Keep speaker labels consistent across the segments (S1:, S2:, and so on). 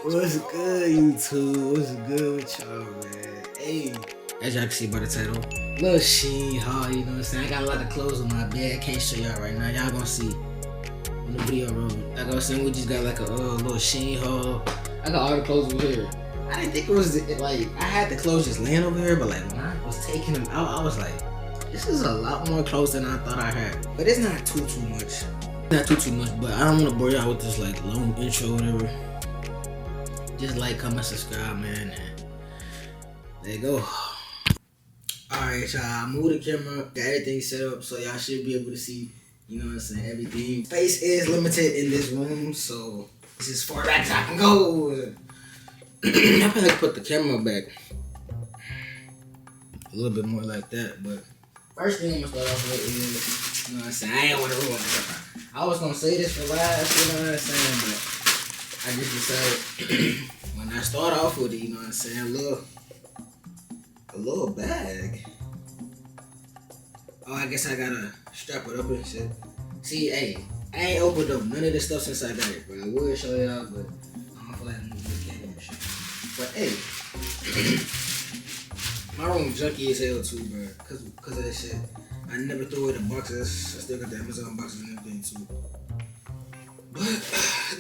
S1: What's good, YouTube? What's good with y'all, man? Hey, as y'all can see by the title, little Shein haul, you know what I'm saying? I got a lot of clothes on my bed. I can't show y'all right now. Y'all gonna see when the video roll. Like I was saying, we just got like a little Shein haul. I got all the clothes over here. I didn't think it was like I had the clothes just laying over here, but like when I was taking them out, I was like, this is a lot more clothes than I thought I had. But it's not too much. Not too much, but I don't want to bore y'all with this like long intro or whatever. Just like, comment, subscribe, man. And there you go. Alright, y'all. I moved the camera, got everything set up, so y'all should be able to see, you know what I'm saying, everything. Space is limited in this room, so this is as far back as I can go. I probably put the camera back a little bit more like that, but first thing I'm gonna start off with is, you know what I'm saying, I ain't want to ruin it. I was gonna say this for last, you know what I'm saying, but I just decided when I start off with it, you know what I'm saying, a little bag. Oh, I guess I gotta strap it up and shit. See, hey, I ain't opened up none of this stuff since I got it, bro. I would show y'all, but I don't feel like moving the camera and shit. But hey, my room junky as hell too, bro, cause of that shit. I never threw away the boxes. I still got the Amazon boxes and everything too. But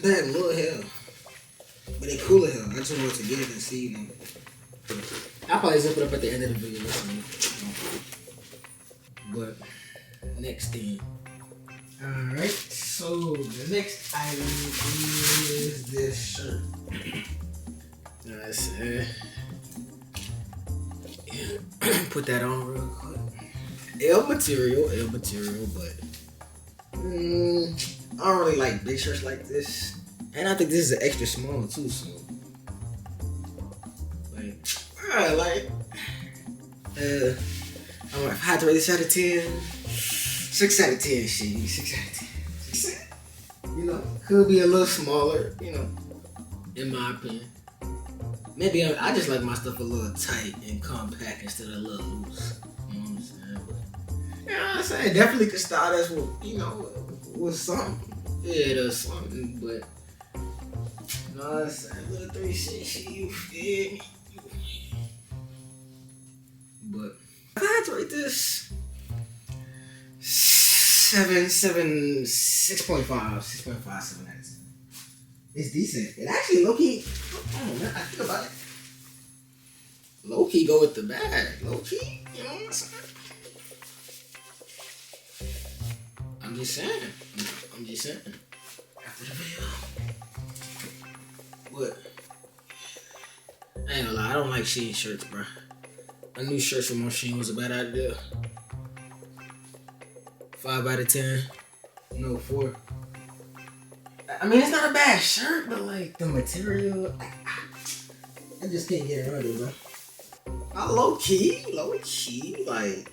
S1: that little hell. But they cool as hell. I just wanted to get it and see them. I'll probably zip it up at the end of the video. But next thing. Alright, so the next item is this shirt. Nice. Put that on real quick. L material, but I don't really like big shirts like this. And I think this is an extra small too, so like, alright, I'm like, if I had to rate this out of 10, 6 out of 10, shit, 6 out of 10. 6 you know, could be a little smaller, you know, in my opinion. Maybe I just like my stuff a little tight and compact instead of a little loose. You know what I'm saying? But, you know what I'm saying? Definitely could start us with, you know, with something. Yeah, there's something, but you know what I'm saying? Little 360, you feel me? But if I had to rate this 6.5, 7 out of 10. It's decent. It actually low-key, oh man, I think about it. Low-key go with the bag. Low-key, you know what I'm saying? I'm just saying. After the video. But I ain't gonna lie, I don't like Shein shirts, bro. I knew shirts from Shein was a bad idea. 5 out of 10. No, 4. I mean, it's not a bad shirt, but like the material, I just can't get around it, bro. Low key, like.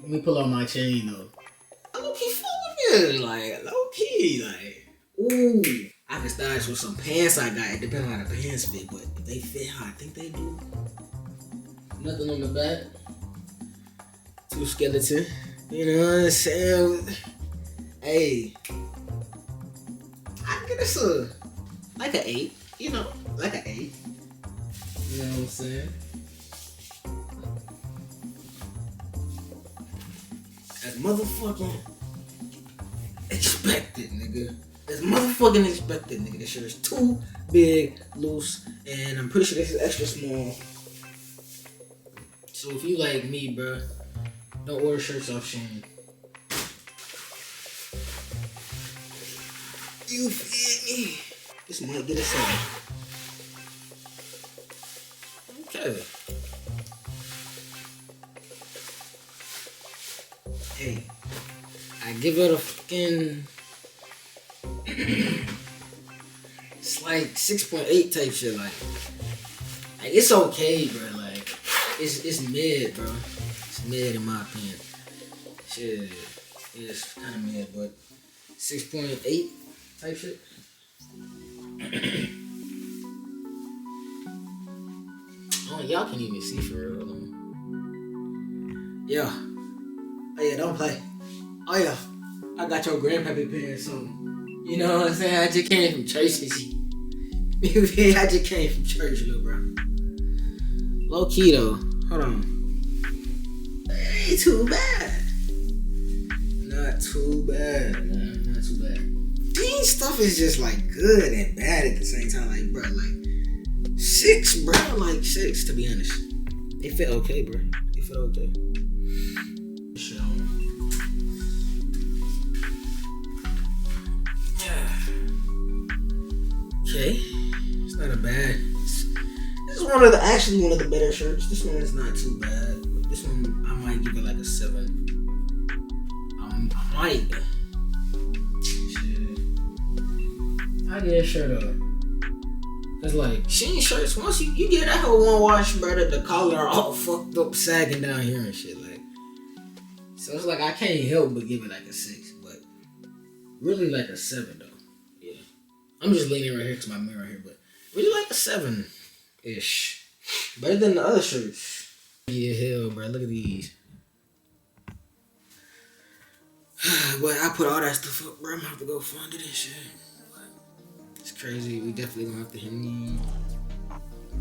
S1: Let me pull out my chain though. I low key full of it, like low key, like. Ooh, I can style this with some pants I got. It depends on how the pants fit, but if they fit how I think they do. Nothing on the back. 2 skeleton. You know what I'm saying? Hey, I give this like an 8, you know, like an 8. You know what I'm saying? As motherfucking expected, nigga. As motherfucking expected, nigga. This shirt is too big, loose, and I'm pretty sure this is extra small. So if you like me, bro, don't order shirts off Shein. You feel me? This might get a 7. Okay. Hey, I give it a fucking. It's like 6.8 type shit. Like it's okay, bro. Like it's mid, bro. It's mid in my opinion. Shit, it's kind of mid, but 6.8 type shit. Oh, y'all can't even see for real. Yeah. Oh yeah, don't play. Oh yeah, I got your grandpappy pants on. You know what I'm saying? I just came from church and shit. I just came from church, little bro. Low key though. Hold on. It ain't too bad. Not too bad, man. Not too bad. Shein stuff is just like good and bad at the same time. Like, bro, like 6, bro. Like 6, to be honest. They fit okay, bro. They fit okay. Shit on. Okay. It's not a bad. This is one of the better shirts. This one is not too bad. This one I might give it like a 7. I might. Shit. I get a shirt up. Cause like Shein shirts, once you get that whole one wash, bro, the collar all fucked up, sagging down here and shit. Like, so it's like I can't help but give it like a 6, but really like a 7 though. Yeah, I'm just leaning right here cause my mirror right here, but really like a 7-ish. Better than the other shirts. Yeah, hell, bro. Look at these. But I put all that stuff up, bro. I'm gonna have to go fund it and shit. It's crazy. We definitely gonna have to hit me.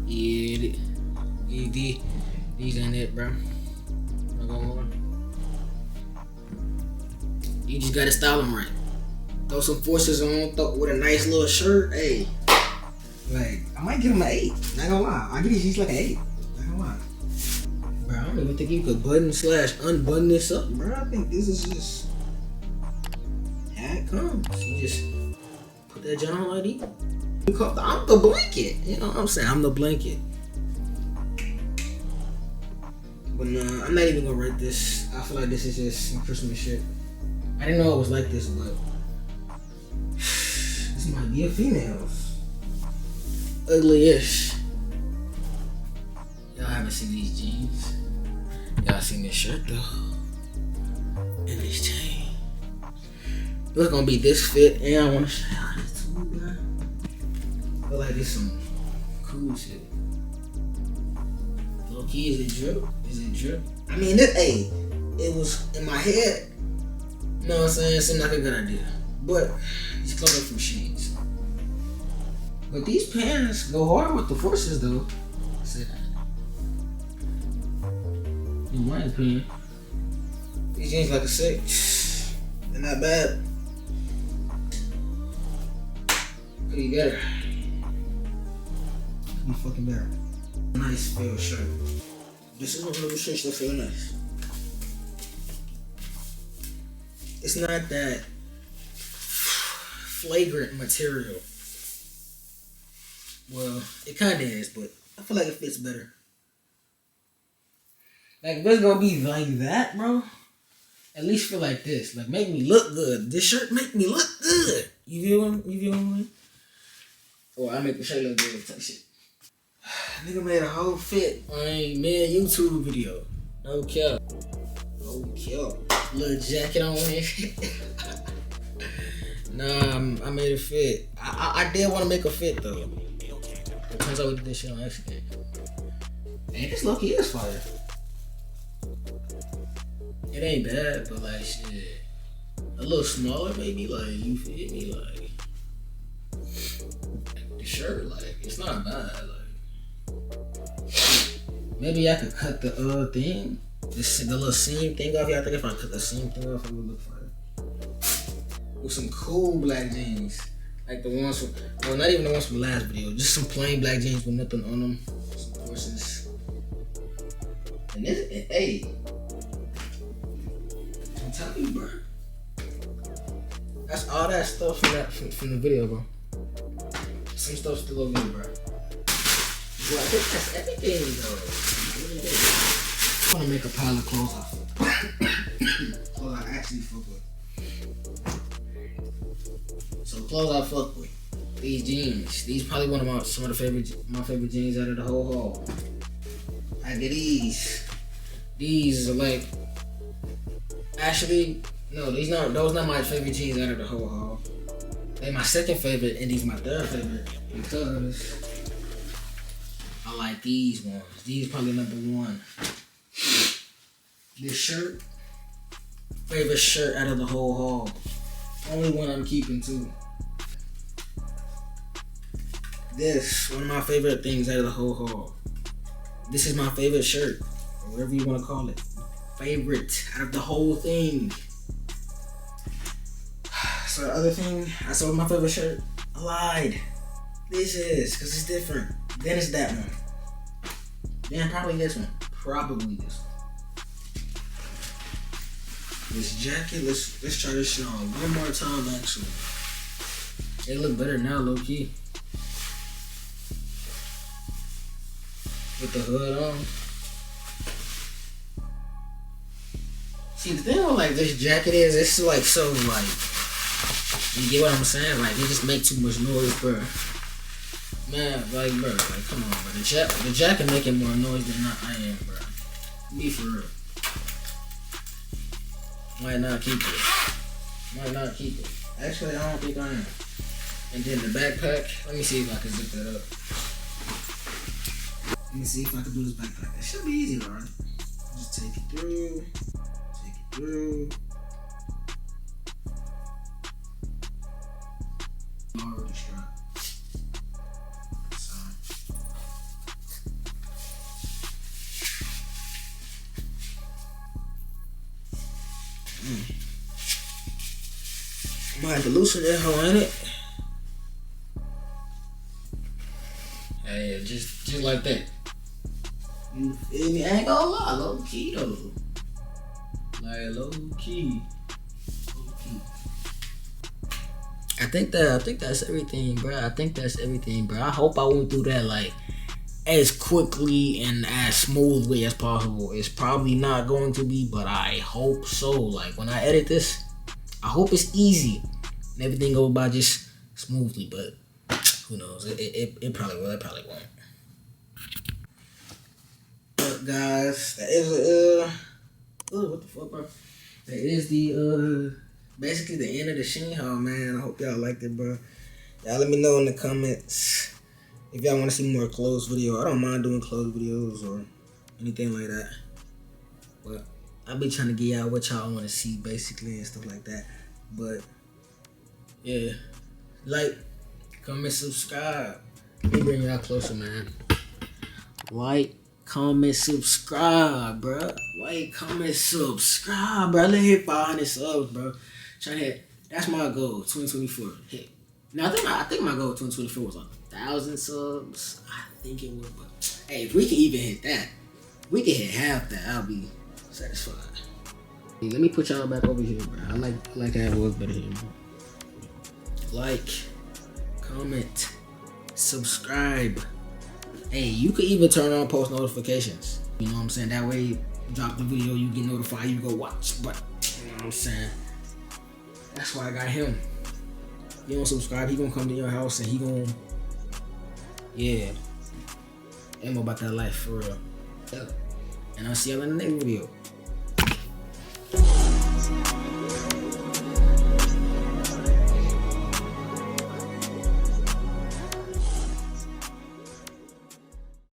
S1: Yeah, these ain't it, bro. Not gonna lie. You just gotta style them right. Throw some forces on, with a nice little shirt. Hey, like I might give him an 8. Not gonna lie. I give these like an 8. Not gonna lie. Bro, I don't even think you could button/unbutton this up, bro. I think this is just how it comes. You just put that joint on like that. I'm the blanket. You know what I'm saying? I'm the blanket. But nah, I'm not even gonna rate this. I feel like this is just some Christmas shit. I didn't know it was like this, but this might be a female's. Ugly-ish. Y'all haven't seen these jeans. Y'all seen this shirt though. And this chain. It's gonna be this fit, and I wanna show y'all this too, bro. I feel like this some cool shit. Low key, is it drip? Is it drip? I mean, it was in my head. You know what I'm saying? It seemed like a good idea. But it's clothing from Shein. But these pants go hard with the forces though. In my opinion. These jeans like a 6. They're not bad. Could be better. Could be fucking better. Nice feel shirt. This is one of those shirts that feel nice. It's not that flagrant material. Well, it kinda is, but I feel like it fits better. Like, if it's gonna be like that, bro, at least feel like this. Like, make me look good. This shirt make me look good. You feel what I mean? Or I make the shirt look good type shit. Nigga made a whole fit on a man YouTube video. No cap. No cap. Little jacket on it. Nah, I made it fit. I did want to make a fit though. Depends on what this shit on accident. And this low key is fire. It ain't bad, but like shit. A little smaller maybe, like you feel me? Like the shirt, like it's not bad. Like maybe I could cut the thing. The little seam thing off here. I think if I cut the seam thing off, it would look fire. With some cool black jeans. Like the ones from, well, not even the ones from the last video. Just some plain black jeans with nothing on them. Some horses. And this, hey. I'm telling you, bro. That's all that stuff from the video, bro. Some stuff still over here, bro. Well, I think that's everything, though. I want to make a pile of clothes off. Clothes I actually fuck with. So clothes I fuck with. These jeans. These probably one of my favorite jeans out of the whole haul. I get these. These are like, actually, no, those not my favorite jeans out of the whole haul. They my second favorite and these my third favorite because I like these ones. These probably number 1. This shirt, favorite shirt out of the whole haul. Only one I'm keeping too. This one of my favorite things out of the whole haul. This is my favorite shirt, or whatever you want to call it. Favorite out of the whole thing. So the other thing, I saw my favorite shirt. I lied. This is, because it's different. Then it's that one. Then probably this one. Probably this one. This jacket, let's try this shit on one more time actually. It look better now, low key. With the hood on. See, the thing with like this jacket is, it's like so like, you get what I'm saying? Like, it just make too much noise, bro. Man, like, bro, like, come on, bro. The jacket making more noise than I am, bro. Be for real. Might not keep it. Might not keep it. Actually, I don't think I am. And then the backpack, let me see if I can zip that up. Let me see if I can do this backpack. It should be easy, though, right? Just take it through. Take it through. Already strapped. So. Might have to loosen that hoe, ain't it? Hey, just like that. You feel me? I ain't gonna lie, low key though. Like low key. I think that's everything, bro. I think that's everything, bro. I hope I went through that like as quickly and as smoothly as possible. It's probably not going to be, but I hope so. Like when I edit this, I hope it's easy and everything goes by just smoothly. But who knows? It probably will. It probably won't. But guys, that is what the fuck, bro? That is the basically the end of the Shein haul, man. I hope y'all liked it, bro. Y'all let me know in the comments if y'all want to see more clothes video. I don't mind doing clothes videos or anything like that. But I'll be trying to get y'all what y'all want to see, basically, and stuff like that. But yeah, like, comment, subscribe. Let me bring y'all closer, man. Like, comment, subscribe, bro. Like, comment, subscribe, bro. Let's hit 500 subs, bro. Trying to hit. That's my goal, 2024. Hit. Now I think my goal 2024 was like 1,000 subs. I think it would, but hey, if we can even hit that, we can hit half that. I'll be satisfied. Hey, let me put y'all back over here, bro. I like how it was better here, bro. Like, comment, subscribe. Hey, you could even turn on post notifications. You know what I'm saying? That way, you drop the video, you get notified, you go watch. But you know what I'm saying? That's why I got him. You don't subscribe, he gonna come to your house and he gonna, yeah. Ain't more about that life for real. Yeah. And I'll see y'all in the next video.